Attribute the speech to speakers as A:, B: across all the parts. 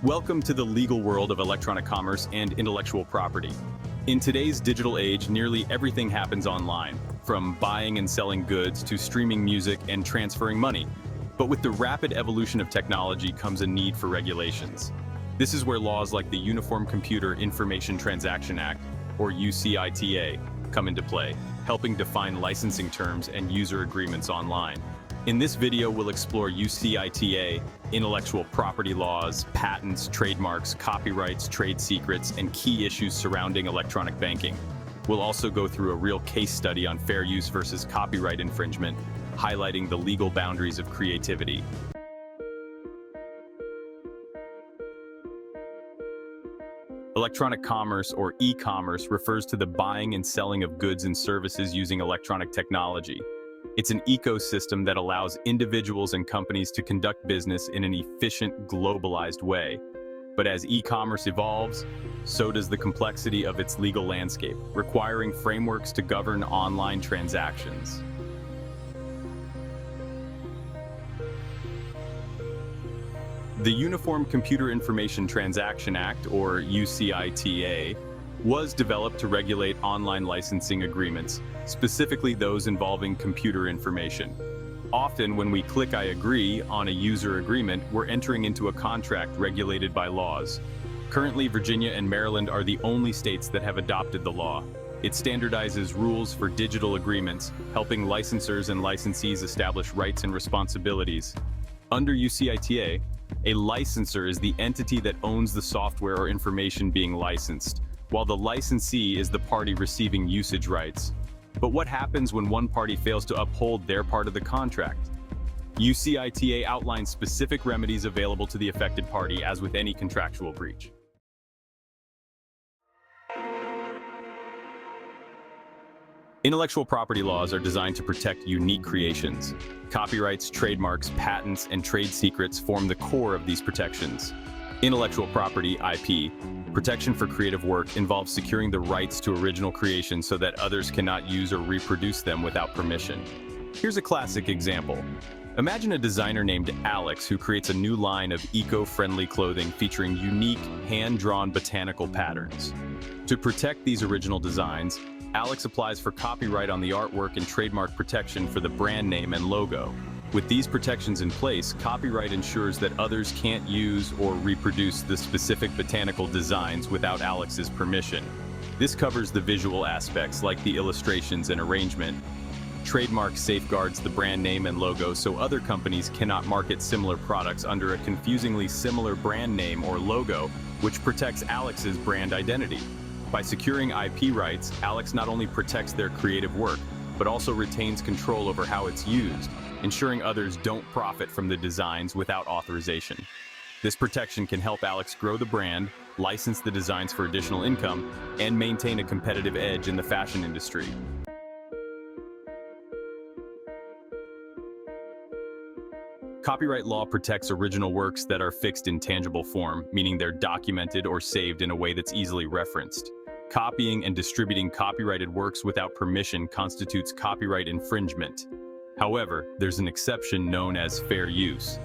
A: Welcome to the legal world of electronic commerce and intellectual property. In today's digital age, nearly everything happens online, from buying and selling goods to streaming music and transferring money. But with the rapid evolution of technology comes a need for regulations. This is where laws like the Uniform Computer Information Transaction Act, or UCITA, come into play, helping define licensing terms and user agreements online. In this video, we'll explore UCITA, intellectual property laws, patents, trademarks, copyrights, trade secrets, and key issues surrounding electronic banking. We'll also go through a real case study on fair use versus copyright infringement, highlighting the legal boundaries of creativity. Electronic commerce, or e-commerce, refers to the buying and selling of goods and services using electronic technology. It's an ecosystem that allows individuals and companies to conduct business in an efficient, globalized way. But as e-commerce evolves, so does the complexity of its legal landscape, requiring frameworks to govern online transactions. The Uniform Computer Information Transaction Act, or UCITA, was developed to regulate online licensing agreements, specifically those involving computer information. Often, when we click "I agree" on a user agreement, we're entering into a contract regulated by laws. Currently, Virginia and Maryland are the only states that have adopted the law. It standardizes rules for digital agreements, helping licensors and licensees establish rights and responsibilities. Under UCITA, a licensor is the entity that owns the software or information being licensed, while the licensee is the party receiving usage rights. But what happens when one party fails to uphold their part of the contract? UCITA outlines specific remedies available to the affected party, as with any contractual breach. Intellectual property laws are designed to protect unique creations. Copyrights, trademarks, patents, and trade secrets form the core of these protections. Intellectual property, IP, protection for creative work, involves securing the rights to original creations so that others cannot use or reproduce them without permission. Here's a classic example. Imagine a designer named Alex who creates a new line of eco-friendly clothing featuring unique, hand-drawn botanical patterns. To protect these original designs, Alex applies for copyright on the artwork and trademark protection for the brand name and logo. With these protections in place, copyright ensures that others can't use or reproduce the specific botanical designs without Alex's permission. This covers the visual aspects, like the illustrations and arrangement. Trademark safeguards the brand name and logo so other companies cannot market similar products under a confusingly similar brand name or logo, which protects Alex's brand identity. By securing IP rights, Alex not only protects their creative work, but also retains control over how it's used, ensuring others don't profit from the designs without authorization. This protection can help Alex grow the brand, license the designs for additional income, and maintain a competitive edge in the fashion industry. Copyright law protects original works that are fixed in tangible form, meaning they're documented or saved in a way that's easily referenced. Copying and distributing copyrighted works without permission constitutes copyright infringement. However, there's an exception known as fair use.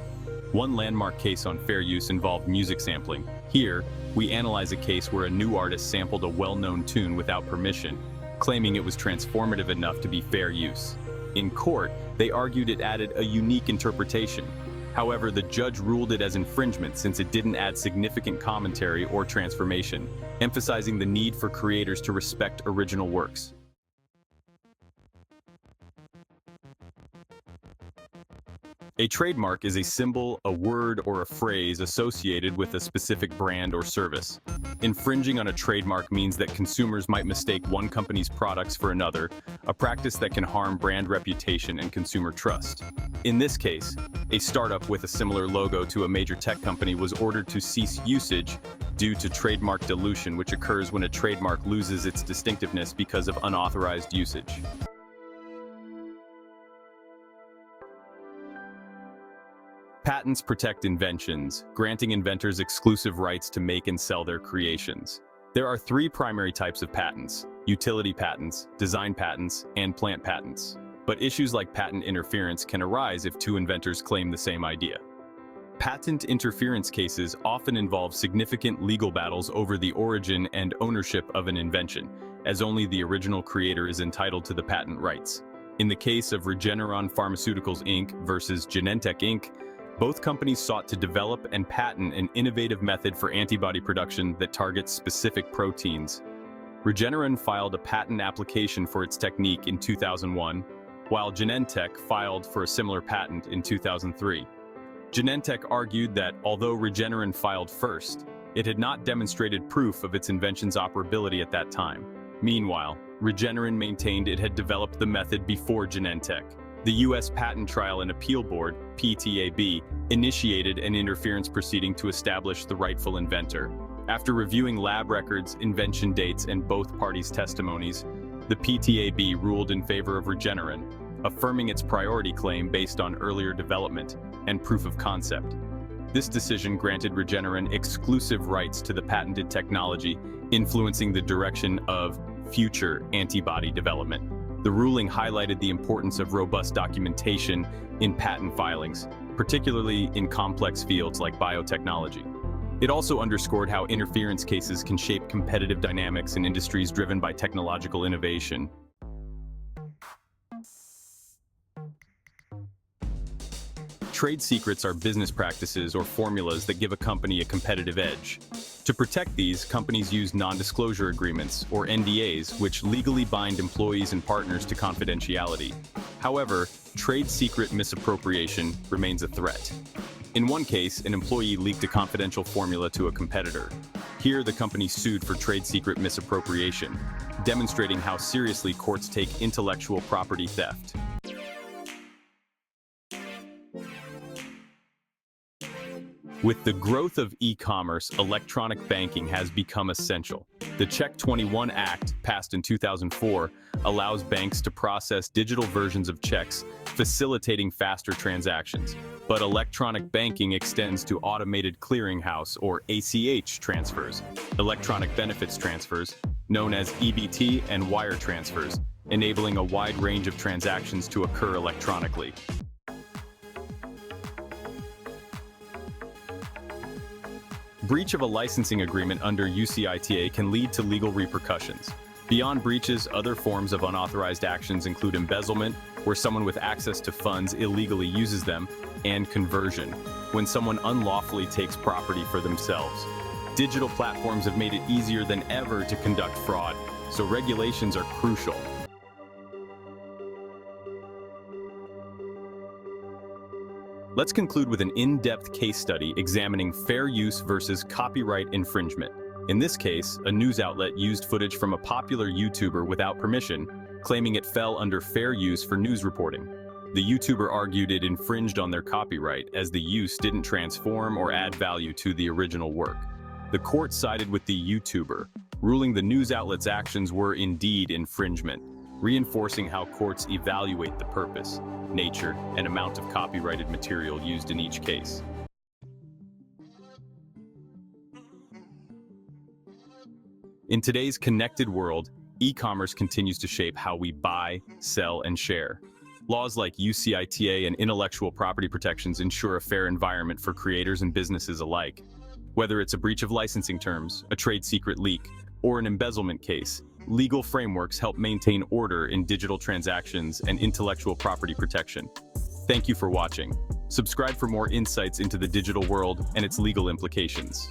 A: One landmark case on fair use involved music sampling. Here, we analyze a case where a new artist sampled a well-known tune without permission, claiming it was transformative enough to be fair use. In court, they argued it added a unique interpretation. However, the judge ruled it as infringement since it didn't add significant commentary or transformation, emphasizing the need for creators to respect original works. A trademark is a symbol, a word, or a phrase associated with a specific brand or service. Infringing on a trademark means that consumers might mistake one company's products for another, a practice that can harm brand reputation and consumer trust. In this case, a startup with a similar logo to a major tech company was ordered to cease usage due to trademark dilution, which occurs when a trademark loses its distinctiveness because of unauthorized usage. Patents protect inventions, granting inventors exclusive rights to make and sell their creations. There are three primary types of patents: utility patents, design patents, and plant patents. But issues like patent interference can arise if two inventors claim the same idea. Patent interference cases often involve significant legal battles over the origin and ownership of an invention, as only the original creator is entitled to the patent rights. In the case of Regeneron Pharmaceuticals Inc. versus Genentech Inc., both companies sought to develop and patent an innovative method for antibody production that targets specific proteins. Regeneron filed a patent application for its technique in 2001, while Genentech filed for a similar patent in 2003. Genentech argued that although Regeneron filed first, it had not demonstrated proof of its invention's operability at that time. Meanwhile, Regeneron maintained it had developed the method before Genentech. The U.S. Patent Trial and Appeal Board, PTAB, initiated an interference proceeding to establish the rightful inventor. After reviewing lab records, invention dates, and both parties' testimonies, the PTAB ruled in favor of Regeneron, affirming its priority claim based on earlier development and proof of concept. This decision granted Regeneron exclusive rights to the patented technology, influencing the direction of future antibody development. The ruling highlighted the importance of robust documentation in patent filings, particularly in complex fields like biotechnology. It also underscored how interference cases can shape competitive dynamics in industries driven by technological innovation. Trade secrets are business practices or formulas that give a company a competitive edge. To protect these, companies use non-disclosure agreements, or NDAs, which legally bind employees and partners to confidentiality. However, trade secret misappropriation remains a threat. In one case, an employee leaked a confidential formula to a competitor. Here, the company sued for trade secret misappropriation, demonstrating how seriously courts take intellectual property theft. With the growth of e-commerce, electronic banking has become essential. The Check 21 Act, passed in 2004, allows banks to process digital versions of checks, facilitating faster transactions. But electronic banking extends to automated clearinghouse, or ACH, transfers, electronic benefits transfers, known as EBT, and wire transfers, enabling a wide range of transactions to occur electronically. Breach of a licensing agreement under UCITA can lead to legal repercussions. Beyond breaches, other forms of unauthorized actions include embezzlement, where someone with access to funds illegally uses them, and conversion, when someone unlawfully takes property for themselves. Digital platforms have made it easier than ever to conduct fraud, so regulations are crucial. Let's conclude with an in-depth case study examining fair use versus copyright infringement. In this case, a news outlet used footage from a popular YouTuber without permission, claiming it fell under fair use for news reporting. The YouTuber argued it infringed on their copyright as the use didn't transform or add value to the original work. The court sided with the YouTuber, ruling the news outlet's actions were indeed infringement, reinforcing how courts evaluate the purpose, nature, and amount of copyrighted material used in each case. In today's connected world, e-commerce continues to shape how we buy, sell, and share. Laws like UCITA and intellectual property protections ensure a fair environment for creators and businesses alike. Whether it's a breach of licensing terms, a trade secret leak, or an embezzlement case, legal frameworks help maintain order in digital transactions and intellectual property protection. Thank you for watching. Subscribe for more insights into the digital world and its legal implications.